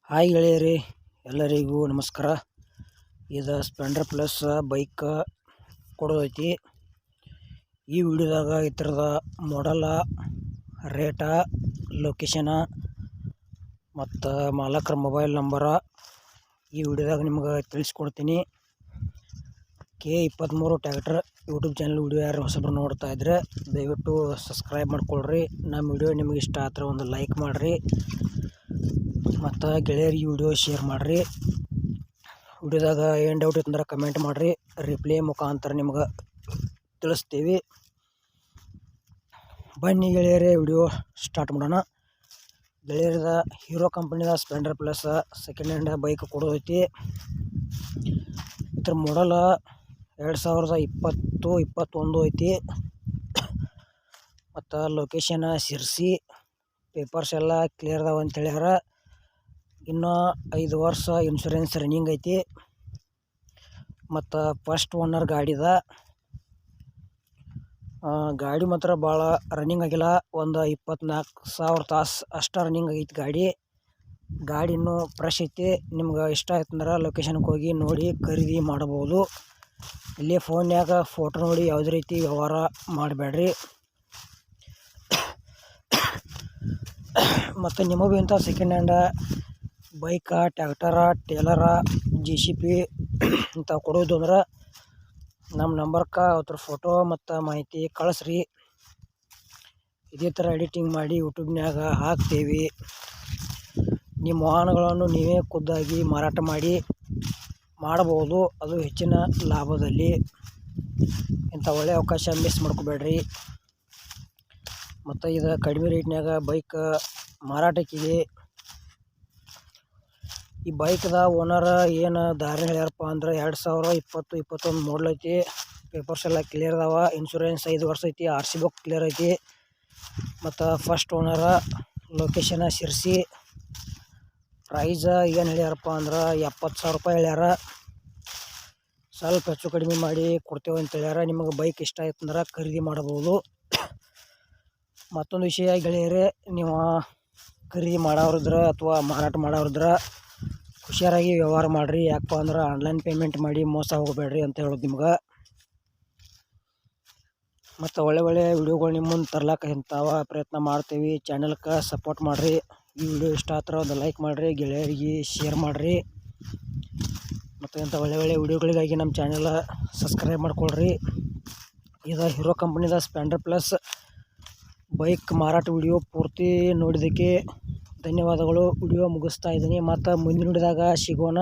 Hi ಗೆಳೆಯರಿ, ಎಲ್ಲರಿಗೂ ನಮಸ್ಕಾರ. ಇದು ಸ್ಪ್ಲೆಂಡರ್ ಪ್ಲಸ್ ಬೈಕ್ ಕೊಡೋದೈತಿ. ಈ ವಿಡಿಯೋದಾಗ ಇದರದ ಮಾಡಲ, ರೇಟ, ಲೊಕೇಶನ ಮತ್ತು ಮಾಲಕರ ಮೊಬೈಲ್ ನಂಬರ ಈ ವಿಡಿಯೋದಾಗ ನಿಮ್ಗೆ ತಿಳಿಸ್ಕೊಡ್ತೀನಿ. K23 tractor YouTube channel video ಯಾರು ಹೊಸಬ್ರು ನೋಡ್ತಾ ಇದ್ರೆ ದಯವಿಟ್ಟು ಸಬ್ಸ್ಕ್ರೈಬ್ ಮಾಡ್ಕೊಳ್ರಿ. ನಮ್ಮ ವಿಡಿಯೋ ನಿಮಗೆ ಇಷ್ಟ ಆದರೆ ಒಂದು ಲೈಕ್ ಮಾಡಿರಿ ಮತ್ತು ಗೆಳೆಯರಿಗೆ ವಿಡಿಯೋ ಶೇರ್ ಮಾಡಿರಿ. ವಿಡಿಯೋದಾಗ ಏನು ಡೌಟ್ ಇತ್ತಂದ್ರೆ ಕಮೆಂಟ್ ಮಾಡಿರಿ, ರಿಪ್ಲೈ ಮುಖಾಂತರ ನಿಮ್ಗೆ ತಿಳಿಸ್ತೀವಿ. ಬನ್ನಿ ಗೆಳೆಯರೇ, ವಿಡಿಯೋ ಸ್ಟಾರ್ಟ್ ಮಾಡೋಣ. ಗೆಳೆಯರದ ಹೀರೋ ಕಂಪನಿದ splendor plus second hand bike ಕೊಡೋದೈತಿ. ಇದ್ರ ಮಾಡಲ 2020-21 ಐತಿ ಮತ್ತು ಲೊಕೇಶನ್ ಶಿರ್ಸಿ. ಪೇಪರ್ಸ್ ಎಲ್ಲ ಕ್ಲಿಯರ್ ಅದಾವ ಅಂತ ಹೇಳ್ಯಾರ. ಇನ್ನೂ 5 ವರ್ಷ ಇನ್ಶೂರೆನ್ಸ್ ರನ್ನಿಂಗ್ ಐತಿ ಮತ್ತು ಫಸ್ಟ್ ಓನರ್ ಗಾಡಿದ. ಗಾಡಿ ಮಾತ್ರ ಭಾಳ ರನ್ನಿಂಗ್ ಆಗಿಲ್ಲ, ಒಂದು 24,000 ತಾಸು ಅಷ್ಟು ರನ್ನಿಂಗ್ ಆಗೈತಿ ಗಾಡಿ ಇನ್ನೂ ಫ್ರೆಶ್ ಐತಿ. ನಿಮ್ಗೆ ಇಷ್ಟ ಆಯ್ತಂದ್ರೆ ಲೊಕೇಶನ್ಗೆ ಹೋಗಿ ನೋಡಿ ಖರೀದಿ ಮಾಡಬಹುದು. ಇಲ್ಲಿ ಫೋನ್ಯಾಗ ಫೋಟೋ ನೋಡಿ ಯಾವುದೇ ರೀತಿ ವ್ಯವಹಾರ ಮಾಡಬೇಡ್ರಿ. ಮತ್ತು ನಿಮಗೂ ಇಂಥ ಸೆಕೆಂಡ್ ಹ್ಯಾಂಡ ಬೈಕ, ಟ್ಯಾಕ್ಟರ, ಟೇಲರ, JCB ಇಂಥ ಕೊಡೋದು ಅಂದ್ರೆ ನಮ್ಮ ನಂಬರ್ಗೆ ಅದ್ರ ಫೋಟೋ ಮತ್ತು ಮಾಹಿತಿ ಕಳಿಸ್ರಿ. ಇದೇ ಥರ ಎಡಿಟಿಂಗ್ ಮಾಡಿ ಯೂಟ್ಯೂಬ್ನಾಗ ಹಾಕ್ತೇವೆ. ನಿಮ್ಮ ವಾಹನಗಳನ್ನು ನೀವೇ ಖುದ್ದಾಗಿ ಮಾರಾಟ ಮಾಡಬಹುದು, ಅದು ಹೆಚ್ಚಿನ ಲಾಭದಲ್ಲಿ. ಇಂಥ ಒಳ್ಳೆಯ ಅವಕಾಶ ಮಿಸ್ ಮಾಡ್ಕೋಬೇಡ್ರಿ. ಮತ್ತು ಇದು ಕಡಿಮೆ ರೇಟ್ನಾಗ ಬೈಕ್ ಮಾರಾಟಕ್ಕಿದೆ. ಈ ಬೈಕ್ದ ಓನರ್ ಏನು ದಾರಿ ಹೇಳ್ಯಾರಪ್ಪ ಅಂದ್ರೆ 2020-21 ಮಾಡಲ್ ಐತಿ. ಪೇಪರ್ಸ್ ಎಲ್ಲ ಕ್ಲಿಯರ್ ಅದಾವ. ಇನ್ಶೂರೆನ್ಸ್ 5 ವರ್ಷ ಐತಿ. RC ಬುಕ್ ಕ್ಲಿಯರ್ ಐತಿ ಮತ್ತು ಫಸ್ಟ್ ಓನರ. ಲೊಕೇಶನ್ ಶಿರ್ಸಿ. ಪ್ರೈಸ್ ಏನು ಹೇಳ್ಯಾರಪ್ಪ ಅಂದ್ರೆ 70,000 ರೂಪಾಯಿ ಹೇಳ್ಯಾರ. ಸ್ವಲ್ಪ ಹೆಚ್ಚು ಕಡಿಮೆ ಮಾಡಿ ಕೊಡ್ತೇವೆ ಅಂತ ಹೇಳ್ಯಾರ. ನಿಮಗೆ ಬೈಕ್ ಇಷ್ಟ ಆಯ್ತಂದ್ರೆ ಖರೀದಿ ಮಾಡಬಹುದು. ಮತ್ತೊಂದು ವಿಷಯ ಗೆಳೆಯರೇ, ನೀವು ಖರೀದಿ ಮಾಡೋರಿದ್ರೆ ಅಥವಾ ಮಾರಾಟ ಮಾಡೋರಿದ್ರೆ ಹುಷಾರಾಗಿ ವ್ಯವಹಾರ ಮಾಡಿರಿ. ಯಾಕಪ್ಪ ಅಂದ್ರೆ ಆನ್ಲೈನ್ ಪೇಮೆಂಟ್ ಮಾಡಿ ಮೋಸ ಹೋಗಬೇಡ್ರಿ ಅಂತ ಹೇಳೋದು ನಿಮ್ಗೆ. ಮತ್ತು ಒಳ್ಳೆ ವಿಡಿಯೋಗಳು ನಿಮ್ಮ ಮುಂದೆ ತರ್ಲಾಕ ಇಂಥವ ಪ್ರಯತ್ನ ಮಾಡ್ತೀವಿ. ಚಾನಲ್ಗೆ ಸಪೋರ್ಟ್ ಮಾಡಿರಿ. ಈ ವಿಡಿಯೋ ಇಷ್ಟ ಆದ್ರೆ ಒಂದು ಲೈಕ್ ಮಾಡಿರಿ, ಗೆಳೆಯರಿಗೆ ಶೇರ್ ಮಾಡಿರಿ. ಮತ್ತು ಇಂಥ ಒಳ್ಳೆ ವಿಡಿಯೋಗಳಿಗಾಗಿ ನಮ್ಮ ಚಾನಲ್ ಸಬ್ಸ್ಕ್ರೈಬ್ ಮಾಡ್ಕೊಳ್ರಿ. ಇದು ಹೀರೋ ಕಂಪನಿದ ಸ್ಪ್ಲೆಂಡರ್ ಪ್ಲಸ್ ಬೈಕ್ ಮಾರಾಟ ವಿಡಿಯೋ ಪೂರ್ತಿ ನೋಡಿದ್ದಕ್ಕೆ ಧನ್ಯವಾದಗಳು. ವಿಡಿಯೋ ಮುಗಿಸ್ತಾ ಇದ್ದೀನಿ. ಮತ್ತು ಮುಂದಿನ ವಿಡಿಯೋದಾಗ ಸಿಗೋಣ.